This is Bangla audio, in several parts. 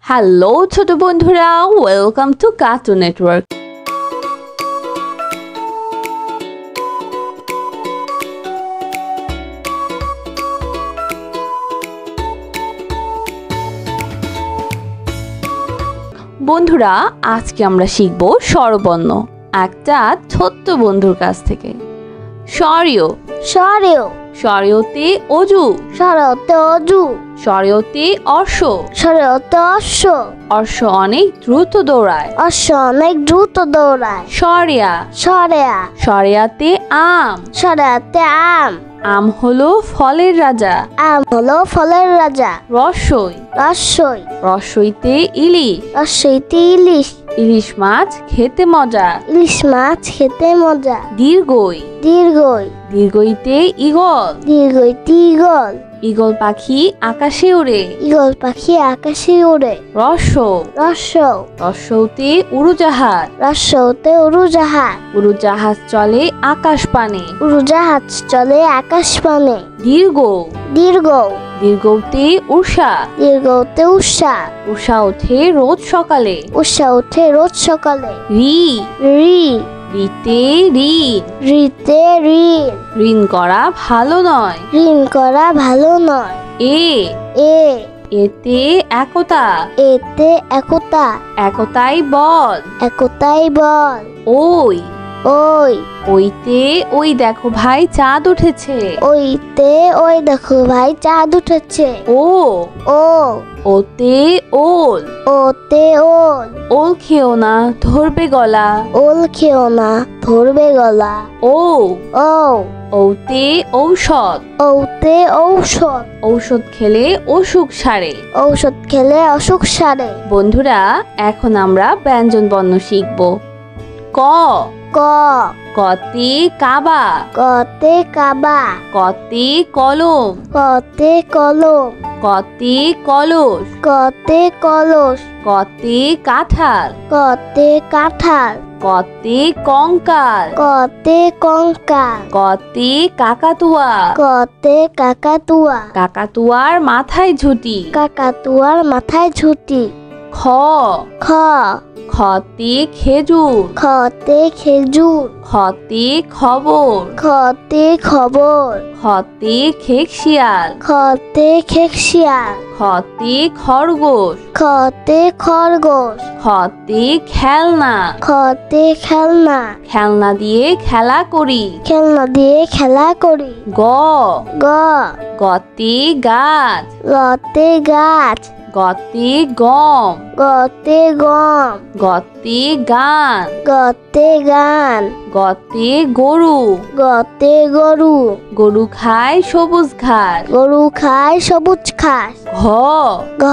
হ্যালো ছোট বন্ধুরা, ওয়েলকাম টু কার্টুন নেটওয়ার্ক। বন্ধুরা, আজকে আমরা শিখব স্বরবর্ণ একটা ছোট্ট বন্ধুর কাছ থেকে। স্বরীয় স্বরীয় স্বরীয়তে অজু, স্বরতে অজু, স্বরীয়তে অশ্ব, স্বরতে অশ্ব, অশ্ব অনেক দ্রুত দৌড়ায়। অশ্ব অনেক দ্রুত দৌড়ায়। স্বরেয়া স্বরেয়া স্বরেয়াতে আম, স্বরেয়াতে আম, আম হলো ফলের রাজা। আম হলো ফলের রাজা। রসই রসই রসইতে ইলিশ, রসইতে ইলিশ, ইলিশ মাছ খেতে মজা। ইলিশ মাছ খেতে মজা। দীর্ঘই দীর্ঘই দীর্ঘইতে ইগল, দীর্ঘইতে ইগল, ইগল পাখি আকাশে উড়ে। ইগল পাখি আকাশে ওড়ে। রসৌ রসৌ রসৌতে উড়োজাহাজ, রসৌতে উড়োজাহাজ, উড়োজাহাজ চলে আকাশ পানে। উড়োজাহাজ চলে আকাশ পানে। দীর্ঘ দীর্ঘ দীর্ঘতে উষা, দীর্ঘতে উষা, উষা ওঠে রোজ সকালে। উষা ওঠে রোজ সকালে। রি রি রিতে ঋণ, রিতে ঋণ, ঋণ করা ভালো নয়। ঋণ করা ভালো নয়। এ এ এতে একতা, এতে একতা, একতাই বল। একতাই বল। ওই ওই ওইতে ওই দেখো ভাই চাঁদ উঠেছে। ওইতে ওই দেখো ভাই চাঁদ উঠেছে। ও ও ওতে ওল, ওতে ওল, ওল খেও না ধরবে গলা। ওল খেও না ধরবে গলা। ও ও ওতে ঔষধ, ওতে ঔষধ, ঔষধ খেলে অসুখ সারে। ঔষধ খেলে অসুখ সারে। বন্ধুরা, এখন আমরা ব্যঞ্জন বর্ণ শিখব। ক ক কতে কাবা, কতে কাবা, কতে কলম, কতে কলম, কতে কলস, কতে কলস, কতে কাঁঠাল, কতে কাঁঠাল, কতে কঙ্কাল, কতে কঙ্কাল, কতে কাকাতুয়া, কতে কাকাতুয়া, কাকাতুয়ার মাথায় ঝুঁটি। কাকাতুয়ার মাথায় ঝুঁটি। খ খ খতে খেজুর, খতে খেজুর, খতে খবর, খতে খবর, খতে খেকশিয়াল, খতে খেকশিয়াল, খতে খরগোশ, খতে খরগোশ, খতে খেলনা, খতে খেলনা, খেলনা দিয়ে খেলা করি। খেলনা দিয়ে খেলা করি। গ গ গতে গাছ, গতে গাছ, গতে গম, গতে গম, গতে গান, গতে গান, গতে গরু, গতে গরু, গরু খায় সবুজ ঘাস। গরু খায় সবুজ ঘাস। ঘ ঘ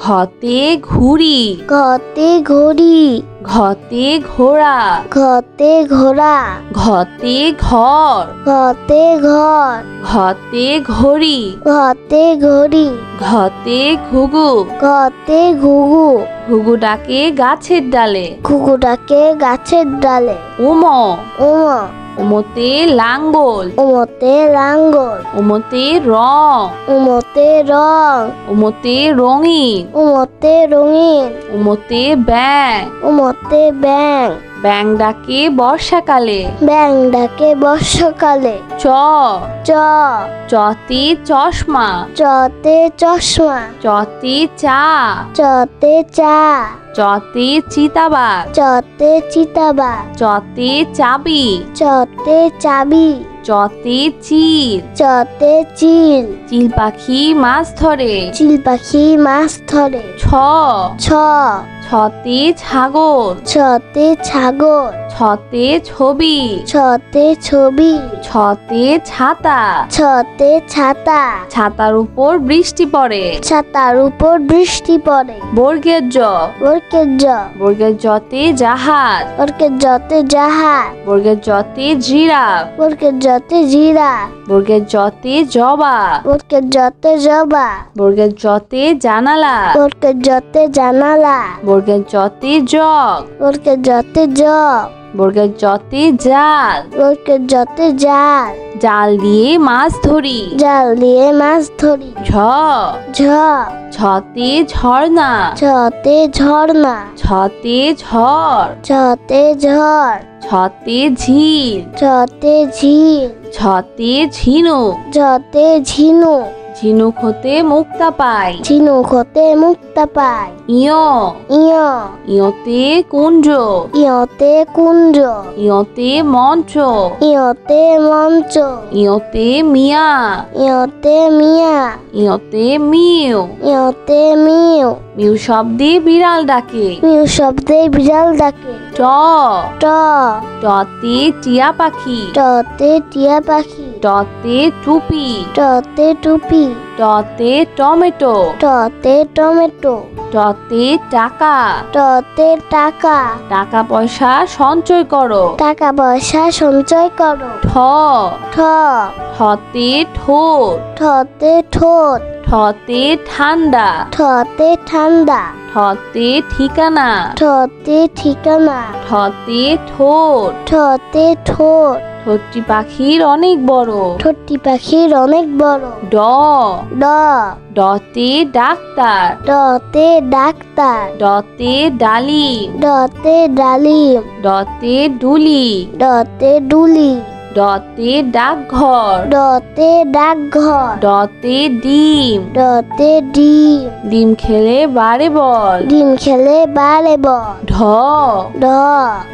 ঘতে ঘুড়ি, ঘতে ঘড়ি, ঘতে ঘোড়া, ঘতে ঘোড়া, ঘতে ঘর, ঘতে ঘর, ঘতে ঘড়ি, ঘতে ঘড়ি, ঘতে ঘুঘু, ঘতে ঘুঘু, ঘুঘু ডাকে গাছের ডালে। ঘুঘু ডাকে গাছের ডালে। উম উম উমতে লাঙ্গল, উমতে লাঙ্গল, উমতে রং, উমতে রং, উমতে রঙিন, উমতে রঙিন, উমতে ব্যাং, উমতে ব্যাং, ব্যাং ডাকে বর্ষাকালে। ব্যাং ডাকে বর্ষাকালে। চ চ চতে চশমা, চতে চশমা, চতে চা, চতে চা, চতে চিতাবাঘ, চতে চিতাবাঘ, চতে চাবি, চতে চাবি, চতে চিল, চতে চিল, চিল পাখি মাছ ধরে। চিল পাখি মাছ ধরে। ছ ছ ছতে ছাগল, ছতে ছাগল, ছতে ছবি, ছতে ছবি, ছতে ছাতা, ছতে ছাতা, ছাতার উপর বৃষ্টি পড়ে। ছাতার উপর বৃষ্টি পড়ে। বর্গের জ বর্গের জ বর্গের জতে জাহাজ, বর্গের জতে জাহাজ, বর্গের জতে জিরাফ, বর্গের জতে জিরা, বর্গের জতে জবা, বর্গের জতে জবা, বর্গের জতে জানালা, বর্গের জতে জানালা, বর্গের জতে জগ, বর্গের জতে জগ, বর্গের জতে জাল, বর্গের জতে জাল, জাল দিয়ে মাছ ধরি। জাল দিয়ে মাছ ধরি। ঝ, ঝ, ঝতে ঝর্ণা, ঝতে ঝর্ণা, ঝতে ঝড়, ঝতে ঝড়, ঝতে ঝিল, ঝতে ঝিল, ঝতে ঝিনুক, ঝতে ঝিনুক, ঝিনুক হতে মুক্তা পাই। ঝিনুক হতে মুক্তা পাই। ইয়, ইয়, ইয়তে কুঞ্জ, ইয়তে কুঞ্জ, ইয়তে মঞ্চ, ইয়তে মঞ্চ, ইয়তে মিয়া, ইয়তে মিয়া, ইয়তে মিউ, ইয়তে মিউ, মিউ শব্দে বিড়াল ডাকে। মিউ শব্দে বিড়াল ডাকে। ট, ট, টতে টিয়া পাখি, টতে টিয়া পাখি, টতে টুপি, টতে টুপি, টতে টমেটো, টতে টমেটো, টতে টাকা, টতে টাকা, টাকা পয়সা সঞ্চয় করো। টাকা পয়সা সঞ্চয় করো। ঠ, ঠ, ঠতে ঠোঁট, ঠতে ঠোঁট, ঠতে ঠান্ডা, ঠতে ঠান্ডা, ঠতে ঠিকানা, ঠতে ঠিকানা, ঠতে ঠোঁট, ঠতে ঠোঁট, ঠোঁটটি পাখির অনেক বড়। ঠোঁটটি পাখির অনেক বড়। ড, ড, ডতে ডাক্তার, ডতে ডাক্তার, ডতে ডালিম, ডতে ডালিম, ডতে ডুলি, ডতে ডুলি, ডতে ডাকঘর, ডতে ডাকঘর, ডতে ডিম, ডতে ডিম, ডিম খেলে বাড়ে বল। ডিম খেলে বাড়ে বল। ঢ, ঢ,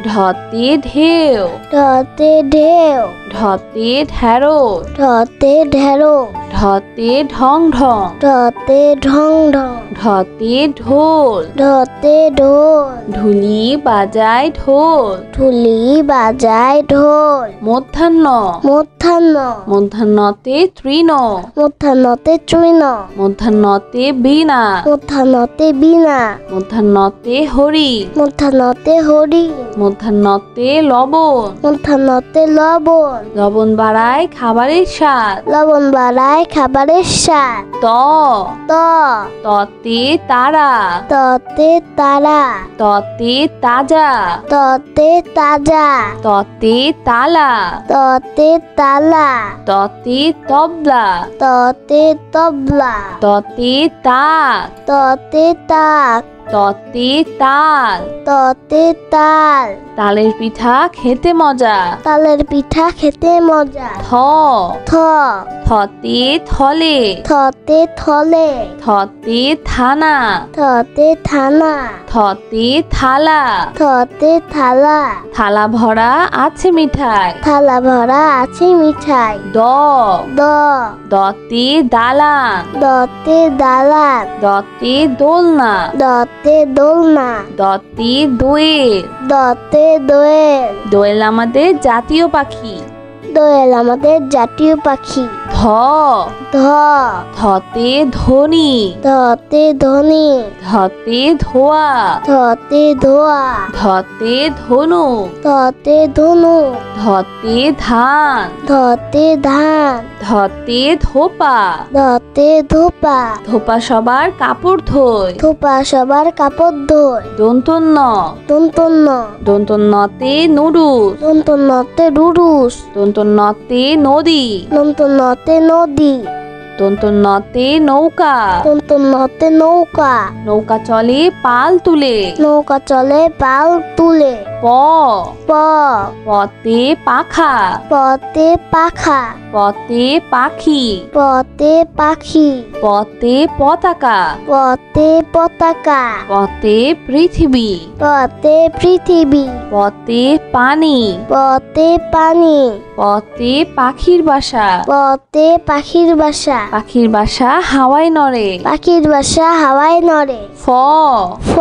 ঢতে ঢেউ, ঢতে ঢেউ, ঢতে ঢেঁড়স, ঢতে ঢেঁড়ো, ঢতে ঢং ঢং, ঢতে ঢং ঢং, ঢতে ঢোল, ঢতে ঢোল, ঢুলি বাজায় ঢোল। ঢুলি বাজায় ঢোল। মধ্যাহ্ন, মধ্যাহ্ন, মধ্যাহ্নতে তৃণ, মধ্যাহ্নতে চূর্ণ, মধ্যাহ্নতে বীণা, মধ্যাহ্নতে বীণা, মধ্যাহ্নতে হরি, মধ্যাহ্নতে হরি, মধ্যাহ্নতে লবণ। মধ্যাহ্নতে লবণ, লবণ বাড়ায় খাবারের স্বাদ। লবণ বাড়ায় খাবারের স্বাদ। ত, ত, ততে তারা, ততে তারা, ততে তাজা, ততে তাজা, ততে তালা, ততে তালা, ততে তবলা, ততে তবলা, ততে তাক, ততে তাক, ততে তাল, ততে তাল, তালের পিঠা খেতে মজা। তালের পিঠা খেতে মজা। থ, থ, থতে থলে, থতে থলে, থতে থানা, থতে থানা, থতে থালা, থতে থালা, থালা ভরা আছে মিঠাই। থালা ভরা আছে মিঠাই। দ, দ, দতে দালান, দতে দালান, দতে দোলনা, দতে দোলনা, দতে দোয়েল। দতে দোয়েল। দোয়েল আমাদের জাতীয় পাখি। দোয়েল আমাদের জাতীয় পাখি। ধ, ধ, ধতে ধনী, ধতে ধনী, ধতে ধোয়া, ধতে ধোয়া, ধতে ধনু, ধতে ধনু, ধতে ধান, ধতে ধান, ধতে ধোপা। ধতে ধোপা, ধোপা সবার কাপড় ধোয়। ধোপা সবার কাপড় ধোয়। দন্তন্য, দন্তন্য, দন্তন্যতে নুডুস, দন্তন্যতে রুরুস, দন্তন্যতে নদী, দন্তন্যতে নদী, দন্তন্যতে নৌকা, দন্তন্যতে নৌকা, নৌকা চলে পাল তুলে। নৌকা চলে পাল তুলে। প, প, পতে পাখা, পতে পাখা, পতে পাখি, পতে পাখি, পতে পতাকা, পতে পতাকা, পতে পৃথিবী, পতে পৃথিবী, পতে পানি, পতে পানি, পতে পাখির বাসা, পতে পাখির বাসা, পাখির বাসা হাওয়ায় নড়ে। পাখির বাসা হাওয়ায় নড়ে। ফ, ফ,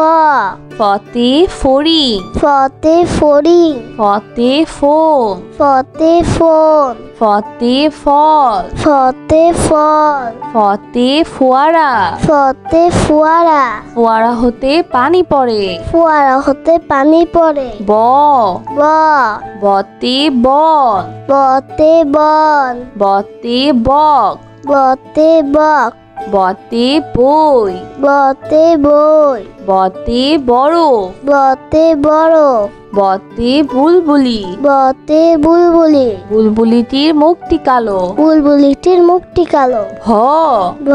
ফতে ফড়িং, ফতে ফড়িং, ফতে ফোন, ফতে ফোন, ফতে ফল, ফতে ফল, ফতে ফোয়ারা, ফতে ফোয়ারা, ফোয়ারা হতে পানি পড়ে। ফোয়ারা হতে পানি পড়ে। ব, ব, বতে বন, বতে বন, বতে বক, বতে বক, বতে বই, বতে বই, বতে বড়, বতে বড়, বতে বুলবুলি। বতে বুলবুলি। বুলবুলিটির মুখটি কালো। বুলবুলিটির মুখটি কালো। ভ ভ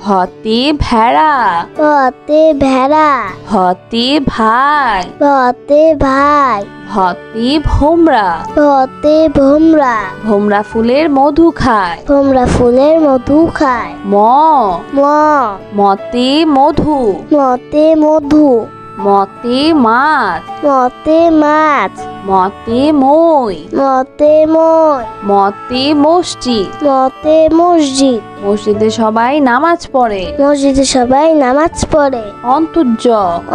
ভতে ভেড়া। ভতে ভেড়া। ভতে ভাই। ভতে ভাই। ভতে ভোমরা। ভতে ভোমরা। ভোমরা ফুলের মধু খায়। ভোমরা ফুলের মধু খায়। ম ম মতে মধু। মতে মধু। মতে মাছ। মতে মাছ। মতে মই। মতে মই। মতে মসজিদ। মতে মসজিদ। মসজিদে সবাই নামাজ পড়ে। মসজিদে সবাই নামাজ পড়ে। অন্তর্য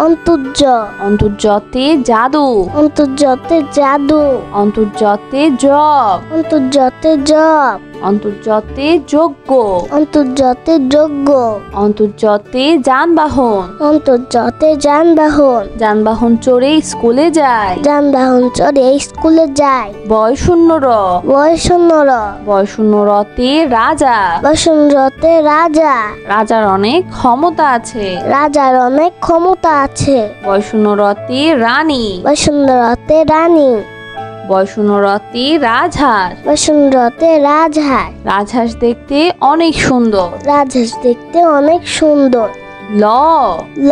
অন্তর্য। অন্তর্যতে জাদু। অন্তর্যতে জাদু। অন্তর্যতে জপ। অন্তর্যতে জপ। অন্তর্যতে যজ্ঞ। অন্তর্যতে যজ্ঞ। অন্তর্যতে যানবাহন। অন্তর্যতে যানবাহন। যানবাহন চড়ে স্কুলে যায়। যানবাহন চড়ে স্কুলে যায়। বয়শূন্য র। বয়শূন্য র। বয়শূন্য রতে রাজা। বসন্তরতে রাজা। রাজার অনেক ক্ষমতা আছে। রাজার অনেক ক্ষমতা আছে। বয়শূন্য রতে রানী। বসন্তরতে রানী। বয়শূন্য রতে রাজহাঁস। বসন্তরতে রাজহাঁস। রাজহাঁস দেখতে অনেক সুন্দর। রাজহাঁস দেখতে অনেক সুন্দর। ল ল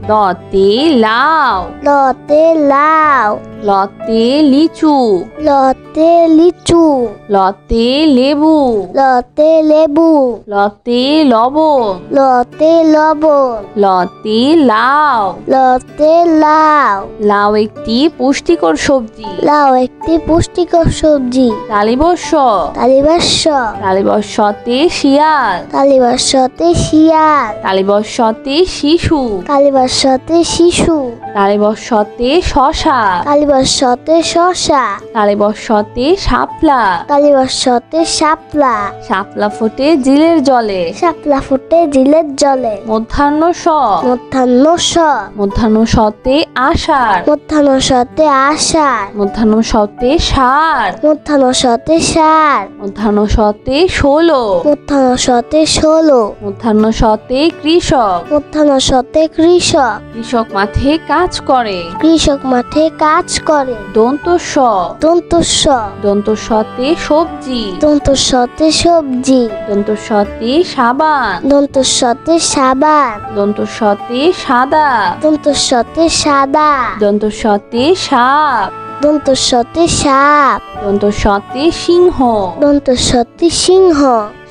লতে লাউ। লতে লাউ। লতে লিচু। লতে লিচু। লতে লেবু। লতে লেবু। লতে লবণ। লতে লবণ। লতে লাউ। লতে লাউ। লাউ একটি পুষ্টিকর সবজি। লাউ একটি পুষ্টিকর সবজি। তালিবস্য। তালিবাস্য। তালিবস্যতে শিয়াল। তালিবাস্যতে শিয়াল। তালিবস্যতে শিশু। তালিবাস্যতে শিশু। তালিবস্যতে শশা। তালিবাস্যতে শশা। তালিবস্যতে শাপলা। তালিবাস্যতে শাপলা। শাপলা ফোটে জিলের জলে। শাপলা ফুটে জিলের জলে। মধ্যাহ্ন স। মধ্যাহ্ন স। মধ্যাহ্ন সতে আষাঢ়। মধ্যাহ্ন সতে আষাঢ়। মধ্যাহ্ন সতে ষাঁড়। মধ্যাহ্ন সতে ষাঁড়। মধ্যাহ্ন সতে ১৬। মধ্যাহ্ন সতে ১৬। মধ্যাহ্ন সতে কৃষক। মধ্যাহ্ন সতে কৃষক। কৃষক মাঠে কাজ করে। কৃষক মাঠে কাজ করে। দন্ত স। দন্ত স। দন্ত সতে সবজি। দন্ত সতে সবজি। দন্ত সতে সাবান। দন্ত সতে সাবান। দন্ত সতে সাদা। দন্ত সতে সাদা। দন্ত সতে সাপ। দন্ত সতে সাপ। দন্ত সতে সিংহ। দন্ত সতে সিংহ।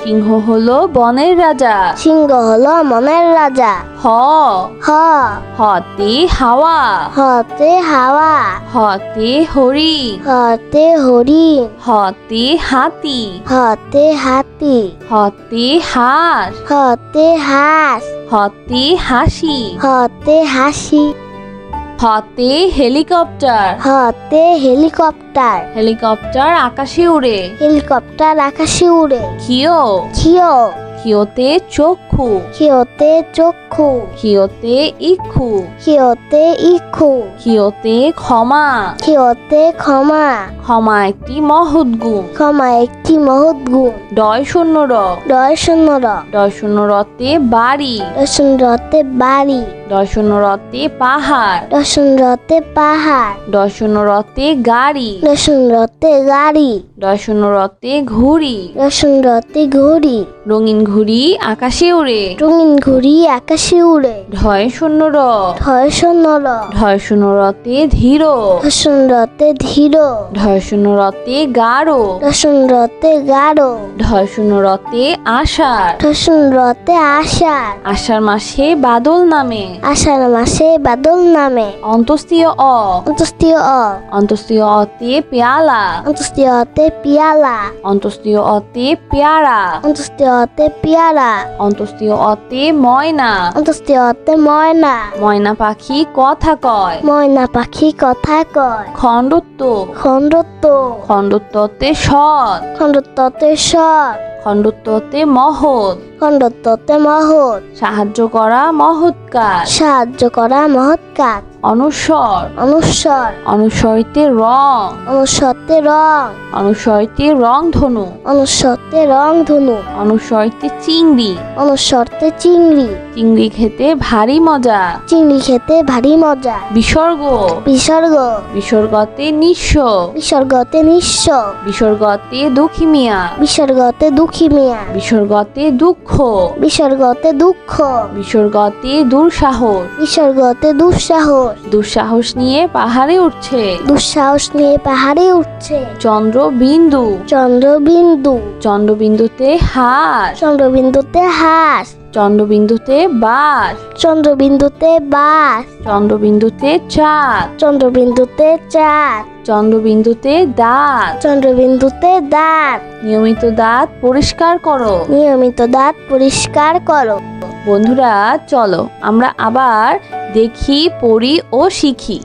সিংহ হলো বনের রাজা। সিংহ হলো মনের রাজা। হ হ হতে হাওয়া। হতে হাওয়া। হতে হরিণ। হতে হরিণ। হতে হাতি। হতে হাতি। হতে হাঁস। হতে হাঁস। হতে হাসি। হতে হাসি। হতে হেলিকপ্টার। হতে হেলিকপ্টার। হেলিকপ্টার আকাশে উড়ে। হেলিকপ্টার আকাশে উড়ে। ক্ষিয়। ক্ষিয়। ক্ষিয়তে চক্ষু। ক্ষিয়তে চক্ষু। ক্ষিয়তে ইক্ষু। ক্ষিয়তে ইক্ষু। ক্ষিয়তে ক্ষমা। ক্ষিয়তে ক্ষমা। ক্ষমা একটি মহৎ গুণ। ক্ষমা একটি মহৎ গুণ। ডয় শূন্য র। ডয় শূন্য র। ডয় শূন্য রতে বাড়ি। দর্শন রতে বাড়ি। ডয় শূন্য রতে পাহাড়। দর্শন রতে পাহাড়। ডয় শূন্য রতে গাড়ি। দর্শন রতে গাড়ি। ডয় শূন্য রতে ঘুড়ি। দর্শন রতে ঘড়ি। রঙিন ঘুড়ি আকাশে উড়ে। রঙিন ঘুড়ি আকাশে উড়ে। ঢয় শূন্য র। ঢয় শূন্য র। ঢয় শূন্য রতে ধীর। দর্শন রতে ধীর। ঢয় শূন্য রতে গাঢ়। দর্শন রতে গাঢ়। ঢয় শূন্য রতে আষাঢ়। দর্শন রতে আষাঢ়। আষাঢ় মাসে বাদল নামে। আষাঢ় মাসে বাদল নামে। অন্তস্তীয় অ। অন্তস্তীয় অ। অন্তস্তীয় অতে পেয়ালা। অন্তস্তীয় অতে পিয়ালা। অন্তস্তীয় অতে পেয়ারা। অন্তস্তীয় অতে পিয়ারা। অন্তস্তীয় অতে ময়না। অন্তস্তীয় অতে ময়না। ময়না পাখি কথা কয়। ময়না পাখি কথা কয়। খণ্ডত্ব। খণ্ডত্ব। খণ্ডত্বতে সৎ। খণ্ডত্বতে সৎ। খণ্ডত্বতে মহৎ। খণ্ডত্বতে মহৎ, সাহায্য করা মহৎ কাজ। সাহায্য করা মহৎ কাজ। অনুস্বর, অনুস্বর, অনুস্বরিতে রং, অনুস্বরতে রং, অনুস্বরিতে রংধনু, অনুস্বরতে রংধনু, অনুস্বরিতে চিংড়ি, অনুস্বরতে চিংড়ি, চিংড়ি খেতে ভারী মজা। চিংড়ি খেতে ভারী মজা। বিসর্গ, বিসর্গ, বিসর্গতে নিঃস্ব, বিসর্গতে নিঃস্ব, বিসর্গতে দুঃখী মিয়া, বিসর্গতে দুঃখী মিয়া, বিসর্গতে দুঃখ, বিসর্গতে দুঃখ, বিসর্গতে দুঃসাহস, বিসর্গতে দুঃসাহস, দুঃসাহস নিয়ে পাহাড়ে উঠছে। দুঃসাহস নিয়ে পাহাড়ে উঠছে। চন্দ্রবিন্দু, চন্দ্রবিন্দু, চন্দ্রবিন্দুতে হাঁস, চন্দ্রবিন্দুতে হাঁস, চন্দ্রবিন্দুতে বাস, চন্দ্রবিন্দুতে বাস, চন্দ্রবিন্দুতে চাঁদ, চন্দ্রবিন্দুতে চাঁদ, চন্দ্রবিন্দুতে দাঁত। চন্দ্রবিন্দুতে দাঁত। নিয়মিত দাঁত পরিষ্কার করো। নিয়মিত দাঁত পরিষ্কার করো। বন্ধুরা চলো আমরা আবার দেখি, পড়ি ও শিখি।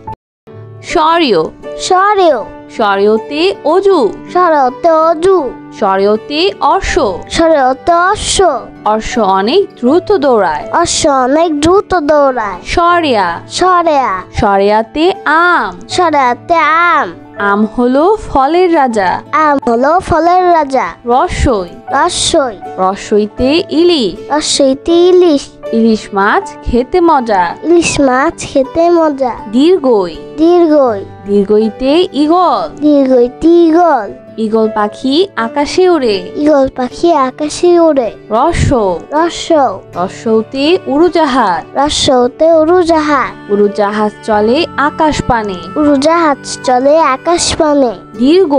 স্বরীয়, সরেও, স্বরীয়তে অজু, সরেওতে অজু, স্বরীয়তে অশ্ব, সরেওতে অশ্ব, অশ্ব অনেক দ্রুত দৌড়ায়। অশ্ব অনেক দ্রুত দৌড়ায়। সরেয়া, সরেয়া, সরেয়াতে আম, সরেয়াতে আম, আম হলো ফলের রাজা। আম হলো ফলের রাজা। রসই, রসই, রসইতে ইলিশ, রসইতে ইলিশ, ইলিশ মাছ খেতে মজা। ইলিশ মাছ খেতে মজা। দীর্ঘই, দীর্ঘই, দীর্ঘইতে ঈগল, দীর্ঘইতে ঈগল, ঈগল পাখি আকাশে ওড়ে। ঈগল পাখি আকাশে ওড়ে। রসৌ, রসৌ, রসৌতে উড়োজাহাজ, রসৌতে উড়োজাহাজ, উড়োজাহাজ চলে আকাশ পানে। উড়োজাহাজ চলে আকাশ পানে। দীর্ঘ,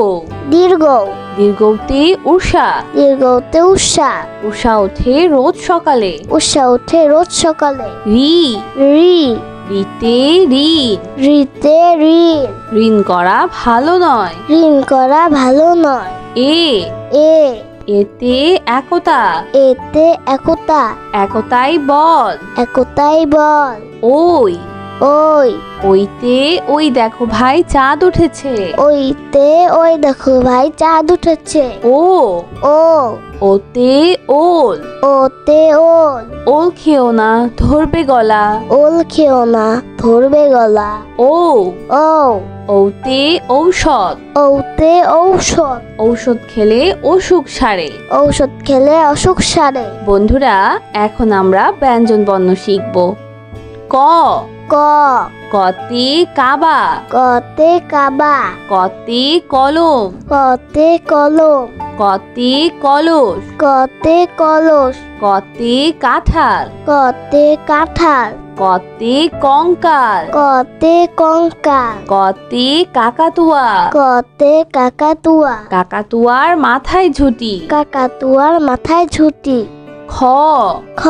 দীর্ঘ, দীর্ঘতে উষা, দীর্ঘতে উষা, উষা ওঠে রোজ সকালে। উষা ওঠে রোজ সকালে। রি, রি, রিতে ঋণ, রিতে ঋণ, ঋণ করা ভালো নয়। ঋণ করা ভালো নয়। এ, এ, এতে একতা, এতে একতা, একতাই বল। একতাই বল। ওই, ওই, ওইতে ওই দেখো ভাই চাঁদ উঠেছে। ওইতে ওই দেখো ভাই চাঁদ উঠেছে। ও, ও, ওতে ওল, ওতে ওল, ওল খেও না ধরবে গলা। ওল খেও না ধরবে গলা। ও, ও, ওতে ঔষধ, ওতে ঔষধ, ঔষধ খেলে অসুখ সারে। ঔষধ খেলে অসুখ সারে। বন্ধুরা এখন আমরা ব্যঞ্জন বর্ণ শিখব। ক, ক, কতে কাবা, কতে কাবা, কতে কলম, কতে কলম, কতে কলস, কতে কলস, কতে কাঁঠাল, কতে কাঁঠাল, কতে কঙ্কাল, কতে কঙ্কাল, কতে কাকাতুয়া, কতে কাকাতুয়া, কাকাতুয়ার মাথায় ঝুঁটি। কাকাতুয়ার মাথায় ঝুঁটি। খ, খ,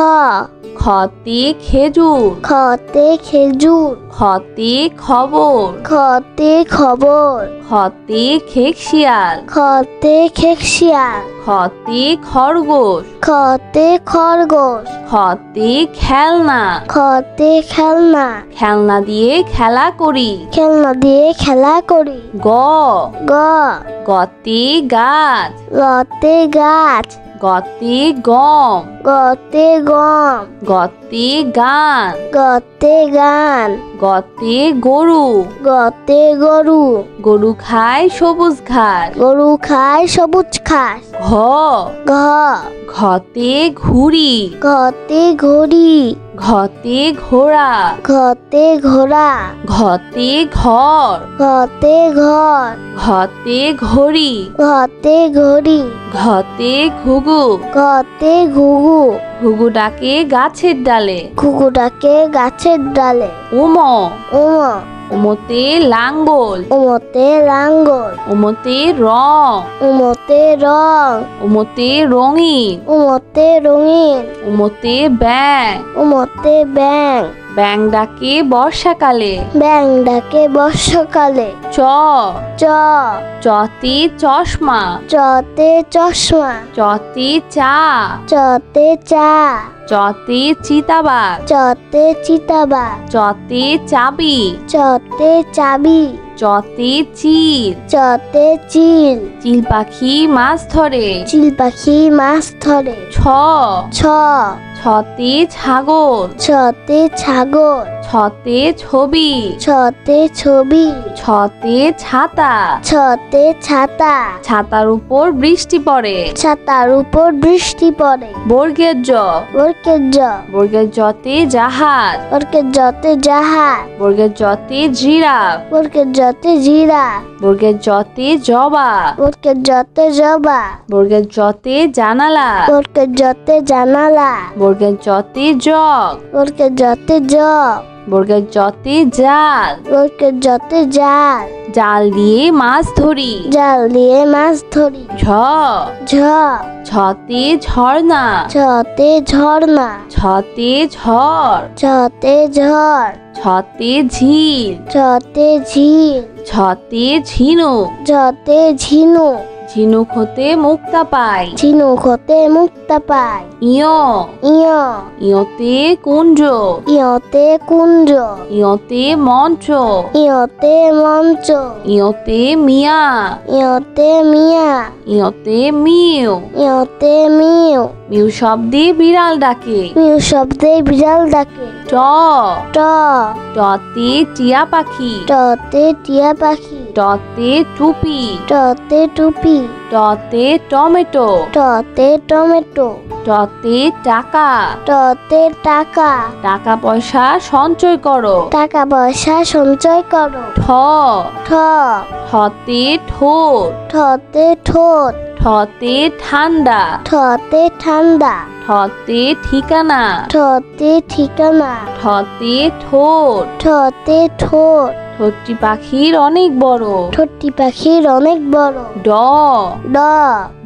খতে খেজুর, খতে খেজুর, খতে খবর, খতে খবর, খতে খেকশিয়াল, খতে খেকশিয়াল, খতে খরগোশ, খতে খরগোশ, খতে খেলনা, খতে খেলনা, খেলনা দিয়ে খেলা করি। খেলনা দিয়ে খেলা করি। গ, গ, গতে গাছ, গতে গাছ, গতে গম, গতে গম, গতে গান, গতে গান, গতে গরু, গতে গরু, গরু খায় সবুজ ঘাস। গরু খায় সবুজ ঘাস। ঘ, ঘ, ঘতে ঘুড়ি, ঘতে ঘড়ি, ঘতে ঘোড়া, ঘতে ঘোড়া, ঘতে ঘর, ঘতে ঘর, ঘতে ঘড়ি, ঘতে ঘড়ি, ঘতে ঘুঘু, ঘতে ঘুঘু, ঘুঘু ডাকে গাছের ডালে। ঘুঘু ডাকে গাছের ডালে। উম, উম, উমতে লাঙ্গল, উমতে লাঙ্গল, উমতে রং, উমতে রং, উমতে রঙিন, উমতে রঙিন, উমতে ব্যাং, উমতে ব্যাং, ব্যাং ডাকে বর্ষাকালে। ব্যাং ডাকে বর্ষাকালে। চ, চ, চতে চশমা, চতে চশমা, চতে চা, চতে চা, চতে চিতাবাঘ, চতে চিতাবাঘ, চতে চাবি, চতে চাবি, চ, চতে চিল, চতে চিল, চিল পাখি মাছ ধরে। চিল পাখি মাছ ধরে। ছ, ছ, ছতে ছাগল, ছতে ছাগল, ছতে ছবি, ছতে ছবি, ছতে ছাতা, ছতে ছাতা, ছাতার উপর বৃষ্টি পড়ে। ছাতার উপর বৃষ্টি পড়ে। বর্গের জ, বর্গের জ, বর্গের জতে জাহাজ, বর্গের জতে জাহাজ, বর্গের জতে জিরাফ, বর্গের জতে জিরাফ, বর্গের জতে জবা, বর্গের জতে জবা, বর্গের জতে জানালা, বর্গের জতে জানালা, বর্গের জতে জগ, বর্গের জতে জগ, বর্গের জতে জাল, বর্গের জতে জাল, জাল দিয়ে মাছ ধরি। জাল দিয়ে মাছ ধরি। ঝ, ঝ, ছতে ঝর্ণা, ছতে ঝর্ণা, ছতে ঝড়, ছতে ঝড়, ছতে ঝিল, ছতে ঝিল, ছতে ঝিনুক, ছতে ঝিনুক, ঝিনুক হতে মুক্তা পাই। ঝিনুক হতে মুক্তা পায়। ইয়, ইয়, ইয়তে কুঞ্জ, ইয়তে কুঞ্জ, ইয়তে মঞ্চ, ইয়তে মঞ্চ, ইয়তে মিয়া, ইয়তে মিয়া, ইয়তে মিউ, ইয়তে মিউ, মিউ শব্দে বিড়াল ডাকে। মিউ শব্দে বিড়াল ডাকে। ট, ট, টতে টিয়া পাখি, টতে টিয়া পাখি, টতে টুপি, টতে টুপি, টতে টমেটো, টতে টমেটো, টতে টাকা, টতে টাকা, টাকা পয়সা সঞ্চয় করো। টাকা পয়সা সঞ্চয় করো। ঠ, ঠ, ঠতে ঠোঁট, ঠতে ঠোঁট, ঠতে ঠান্ডা, ঠতে ঠান্ডা, ঠতে ঠিকানা, ঠতে ঠিকানা, ঠতে ঠোঁট, ঠতে ঠোঁট, ঠোঁটটি পাখির অনেক বড়। ঠোঁটটি পাখির অনেক বড়। ড, ড,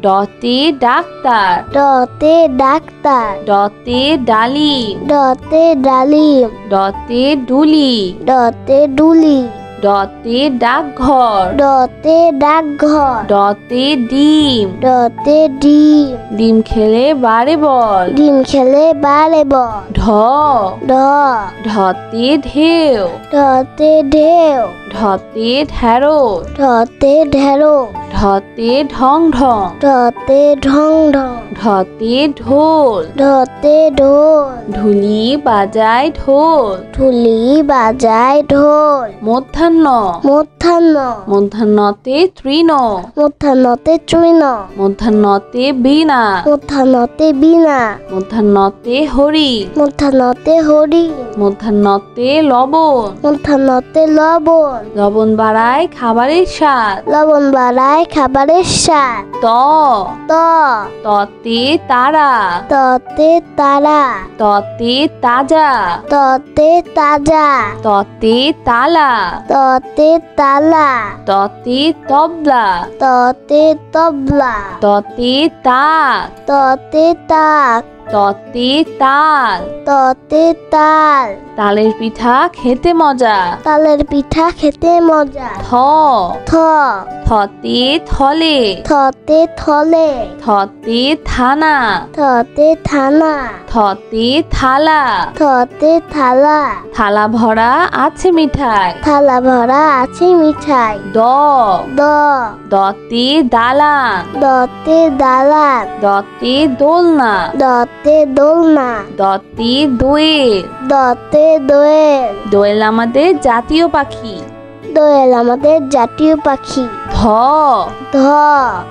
ডতে ডাক্তার, ডতে ডাক্তার, ডতে ডালিম, ডতে ডালিম, ডতে ডুলি, ডতে ডুলি, ডতে ডাকঘর, ডতে ডাকঘর, ডতে ডিম, ডতে ডিম, ডিম খেলে বাড়ে বল। ডিম খেলে বাড়ে বল। ঢ, ঢ, ঢতে ঢেউ, ঢতে ঢেউ, ঢতে ঢেঁড়স, ঢতে ঢেঁড়ো, ঢতে ঢং ঢং, ঢতে ঢং ঢং, ঢতে ঢোল, ঢতে ঢোল, ঢুলি বাজায় ঢোল। ঢুলি বাজায় ঢোল। মধ্যাহ্ন, মধ্যাহ্ন, মধ্যাহ্নতে তৃণ, মধ্যাহ্নতে চূর্ণ, মধ্যাহ্নতে বীণা, মধ্যাহ্নতে বীণা, মধ্যাহ্নতে হরি, মধ্যাহ্নতে হরি, মধ্যাহ্নতে লবণ, মধ্যাহ্নতে লবণ, লবণ বাড়ায় খাবারের স্বাদ। লবণ বাড়ায় খাবারের স্বাদ। ত, ত, ততে তারা, ততে তারা, ততে তাজা, ততে তাজা, ততে তালা, ততে তালা, ততে তবলা, ততে তবলা, ততে তাক, ততে তাক, ততে তাল, ততে তাল, তালের পিঠা খেতে মজা। তালের পিঠা খেতে মজা। থ, থ, থতে থলে, থতে থলে, থতে থানা, থতে থানা, থতে থালা, থতে থালা, থালা ভরা আছে মিঠাই। থালা ভরা আছে মিঠাই। দ, দ, দতে দালান, দতে দালান, দতে দোলনা, দতে দোলনা, দতে দোয়েল। দতে দোয়েল। দোয়েল আমাদের জাতীয় পাখি। দোয়েল আমাদের জাতীয় পাখি। ধ, ধ,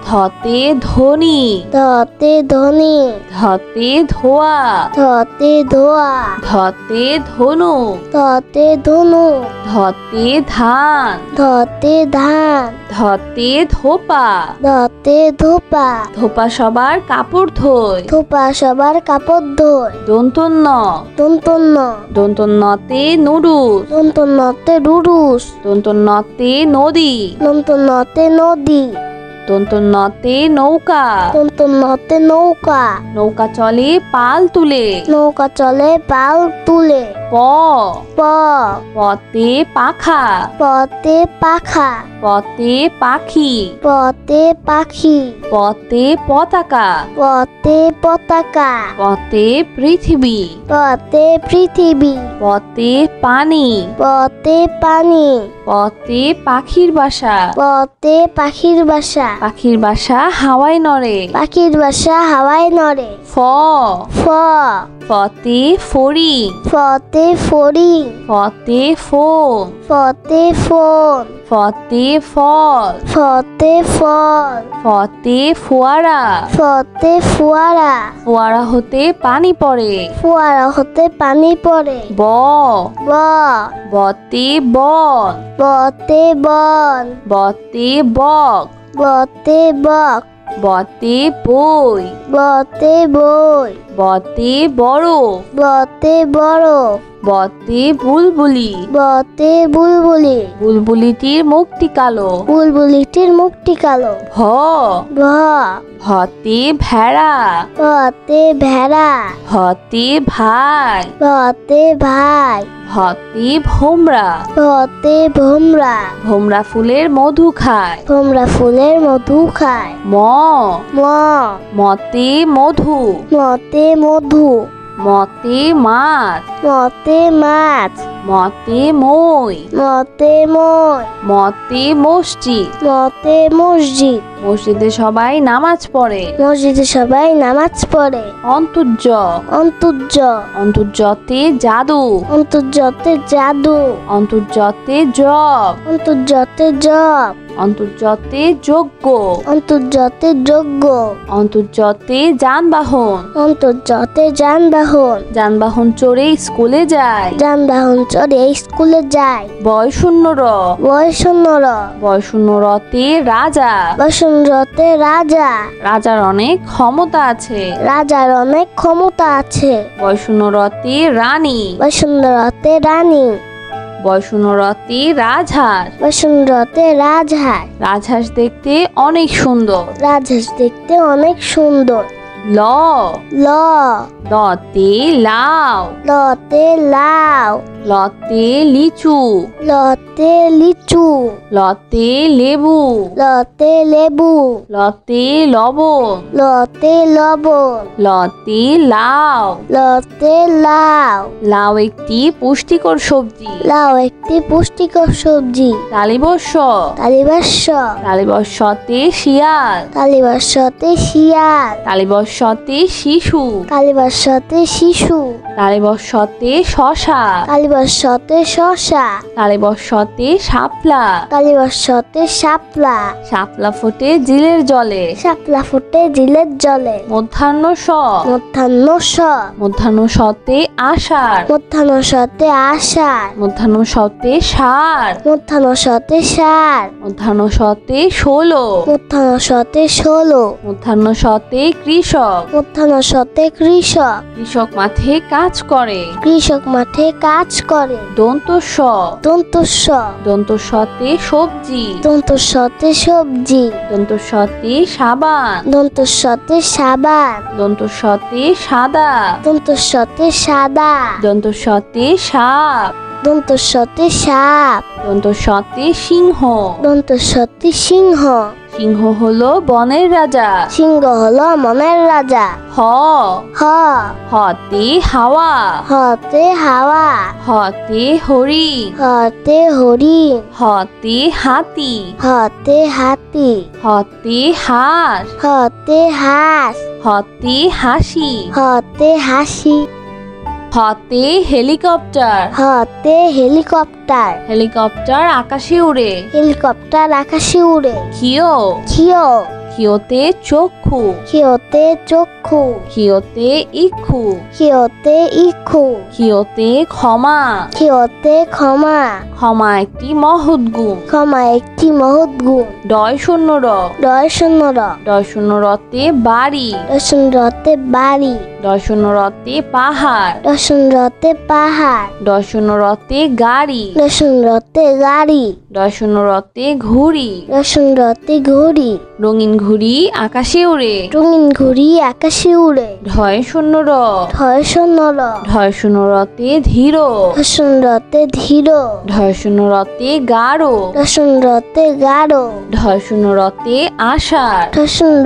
ধতে ধনী, ধতে ধনী, ধতে ধোয়া, ধতে ধোয়া, ধতে ধনু, ধতে ধনু, ধতে ধান, ধতে ধান, ধতে ধোপা, ধতে ধোপা, ধোপা সবার কাপড় ধোয়। ধোপা সবার কাপড় ধোয়। দন্তন্য, দন্তন্য, দন্তন্যতে নুডুস, দন্তন্যতে রুরুস, দন্তন্যতে নদী, দন্তন্যতে নদী, দন্তন্যতে নৌকা, দন্তন্যতে নৌকা, নৌকা চলে পাল তুলে। নৌকা চলে পাল তুলে। প প পতে পাখা পতে পাখা পতে পাখি পতে পাখি পতে পতাকা পতে পতাকা পতে পৃথিবী পতে পৃথিবী পতে পানি পতে পানি পতে পাখির বাসা পতে পাখির বাসা পাখির বাসা হাওয়ায় নড়ে পাখির বাসা হাওয়ায় নড়ে ফ ফ ফতে ফড়িং ফতে ফড়িং ফতে ফোন ফতে ফোন ফতে ফল ফতে ফল ফতে ফোয়ারা ফতে ফোয়ারা ফোয়ারা হতে পানি পড়ে ফোয়ারা হতে পানি পড়ে ব ব বতে বন বতে বন বতে বক বতে বক বতে বই বতে বই বতে বড় বতে বড় বতে বুলবুলি বতে বুলবুলি বুলবুলিটির মুখটি কালো বুলবুলিটির মুখটি কালো ভ ভ ভতে ভেড়া ভতে ভেড়া ভতে ভাই ভতে ভাই ভতে ভোমরা ভতে ভোমরা ভোমরা ফুলের মধু খায় ভোমরা ফুলের মধু খায় ম ম মতে মধু মতে মধু মতে মাছ মতে মাছ মতে মই মতে মই মতে মসজিদ মতে মসজিদ মসজিদে সবাই নামাজ পড়ে মসজিদে সবাই নামাজ পড়ে অন্তর্য অন্তর্য অন্তর্যতে জাদু অন্তর্যতে জাদু অন্তর্যতে জব অন্তর্যতে জপ অন্তর্যতে যজ্ঞ অন্তর্যতে যজ্ঞ অন্তর্যতে যানবাহন অন্তর্যতে যানবাহন যানবাহন চড়ে স্কুলে যায় যানবাহন চড়ে স্কুলে যায় বয়শূন্যর বয়সন্নর বয়শূন্যরতে রাজা বসুন্ধরতে রাজা রাজার অনেক ক্ষমতা আছে রাজার অনেক ক্ষমতা আছে বয়শূন্যরতে রানী বসুন্ধরতে রানী বয়শূন্যরতে রাজহাঁস বসুন্ধরতে রাজহাঁস রাজহাঁস দেখতে অনেক সুন্দর রাজহাঁস দেখতে অনেক সুন্দর ল ল লতে লাউ লতে লাউ লতে লিচু লতে লিচু লতে লেবু লতে লেবু লতে লবণ লতে লবণ লতে লাউ লতে লাউ লাউ একটি পুষ্টিকর সবজি লাউ একটি পুষ্টিকর সবজি তালিবস্য তালিবাস্য তালিবস্যতে শিয়াল তালিবাস্যতে শিয়াল তালিবস্যতে শিশু তালিবাস্যতে শিশু তালিবস্যতে শশা তালিবাস্যতে শশা তালিবস্যতে শাপলা তালিবাস্যতে শাপলা শাপলা ফোটে জিলের জলে শাপলা ফুটে জিলের জলে মধ্যাহ্ন স মধ্যাহ্ন স মধ্যাহ্ন সতে আষাঢ় মধ্যাহ্ন সতে আষাঢ় মধ্যাহ্ন সতে ষাঁড় মধ্যাহ্ন সতে ষাঁড় মধ্যাহ্ন সতে ষোলো মধ্যাহ্ন সতে ষোলো মধ্যাহ্ন সতে কৃষক মধ্যাহ্ন সতে কৃষক কৃষক মাঠে কাজ করে কৃষক মাঠে কাজ করে দন্ত স দন্ত স দন্ত সতে সবজি দন্ত সতে সবজি দন্ত সতে সাবান দন্ত সতে সাবান দন্ত সতে সাদা দন্ত সতে সাদা দন্ত সতে সাপ দন্ত সতে সাপ দন্ত সতে সিংহ দন্ত সতে সিংহ সিংহ হলো বনের রাজা সিংহ হলো মনের রাজা হ হ হতে হাওয়া হতে হাওয়া হতে হরিণ হতে হরিণ হতে হাতি হতে হাতি হতে হাঁস হতে হাঁস হতে হাসি হতে হাসি হতে হেলিকপ্টার হতে হেলিকপ্টার হেলিকপ্টার আকাশে উড়ে হেলিকপ্টার আকাশে উড়ে ক্ষিয় ক্ষিয় ক্ষিয়তে চক্ষু ক্ষিয়তে চক্ষু ক্ষিয়তে ইক্ষু ক্ষিয়তে ইক্ষু ক্ষিয়তে ক্ষমা ক্ষিয়তে ক্ষমা ক্ষমা একটি মহৎ গুণ ক্ষমা একটি মহৎ গুণ ডয় শূন্য র ডয় শূন্য র ডয় শূন্য রতে বাড়ি দর্শন রতে বাড়ি ডয় শূন্য রতে পাহাড় দর্শন রতে পাহাড় ডয় শূন্য রতে গাড়ি দর্শন রতে গাড়ি ডয় শূন্য রতে ঘুড়ি দর্শন রতে ঘড়ি রঙিন ঘুড়ি আকাশে উড়ে রঙিন ঘড়ি আকাশে শিউরে ঢয় শূন্য র ঢয় শূন্য র ঢয় শূন্য রতে ধীর রতে ধীর ঢয় শূন্য রতে গাঢ় রতে গাঢ় ঢয় শূন্য রতে আষাঢ়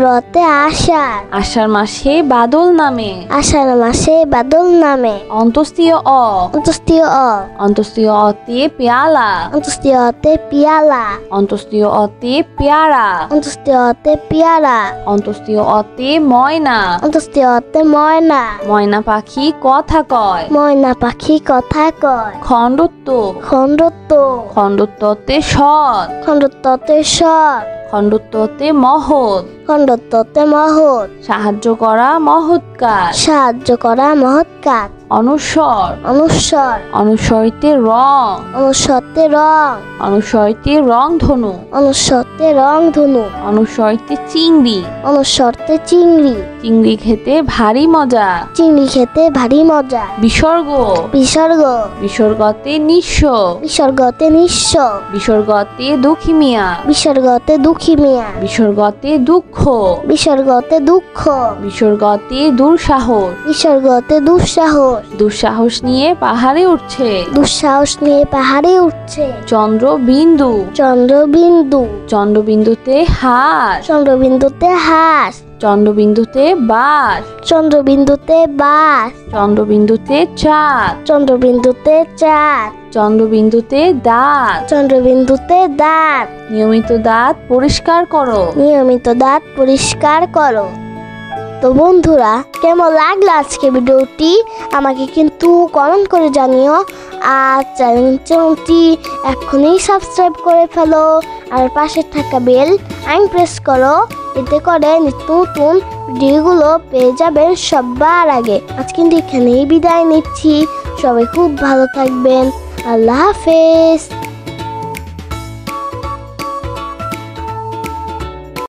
রতে আষাঢ় আষাঢ় মাসে বাদল নামে আষাঢ় মাসে বাদল নামে অন্তস্তীয় অ অন্তস্তীয় অ অন্তস্তীয় অতে পেয়ালা অন্তস্তীয় অতে পিয়ালা অন্তস্তীয় অতে পেয়ারা অন্তস্তীয় অতে পিয়ারা অন্তস্তীয় অতে ময়না অন্তস্তীয় অতে ময়না ময়না পাখি কথা কয় ময়না পাখি কথা কয় খণ্ডত্ব খণ্ডত্ব খণ্ডত্বতে সৎ খণ্ডত্বতে সৎ খণ্ডত্বতে মহৎ খণ্ডত্বতে মহৎ সাহায্য করা মহৎ কাজ সাহায্য করা মহৎ কাজ অনুস্বর অনুস্বর অনুস্বরিতে রং অনুস্বরতে রং অনুস্বরিতে রং ধনু অনুস্বরতে রং ধনু অনুস্বরিতে চিংড়ি অনুস্বরতে চিংড়ি চিংড়ি খেতে ভারী মজা চিংড়ি খেতে ভারী মজা বিসর্গ বিসর্গ বিসর্গতে নিঃস্ব বিসর্গতে নিঃস্ব বিসর্গতে দুঃখী মিয়া বিসর্গতে দুঃখী মিয়া বিসর্গতে দুঃখ বিসর্গতে দুঃখ বিসর্গতে দুঃসাহস বিসর্গতে দুঃসাহস দুঃসাহস নিয়ে পাহাড়ে উঠছে দুঃসাহস নিয়ে পাহাড়ে উঠছে চন্দ্রবিন্দু চন্দ্রবিন্দু চন্দ্রবিন্দুতে হাস চন্দ্রবিন্দুতে হাঁস চন্দ্রবিন্দুতে বাস চন্দ্রবিন্দুতে বাস চন্দ্রবিন্দুতে চাঁদ চন্দ্রবিন্দুতে চাঁদ চন্দ্রবিন্দুতে দাঁত চন্দ্রবিন্দুতে দাঁত নিয়মিত দাঁত পরিষ্কার করো নিয়মিত দাঁত পরিষ্কার করো। তো বন্ধুরা, কেমন লাগলো আজকে ভিডিওটি আমাকে কিন্তু কমেন্ট করে জানিও। আর চ্যানেলটি এখনই সাবস্ক্রাইব করে ফেলো আর পাশে থাকা বেল আইকন প্রেস করো, এতে করে নিত্য নতুন ভিডিওগুলো পেয়ে যাবেন সবার আগে। আজ কিন্তু এখানেই বিদায় নিচ্ছি, সবাই খুব ভালো থাকবেন। আল্লাহ হাফেজ।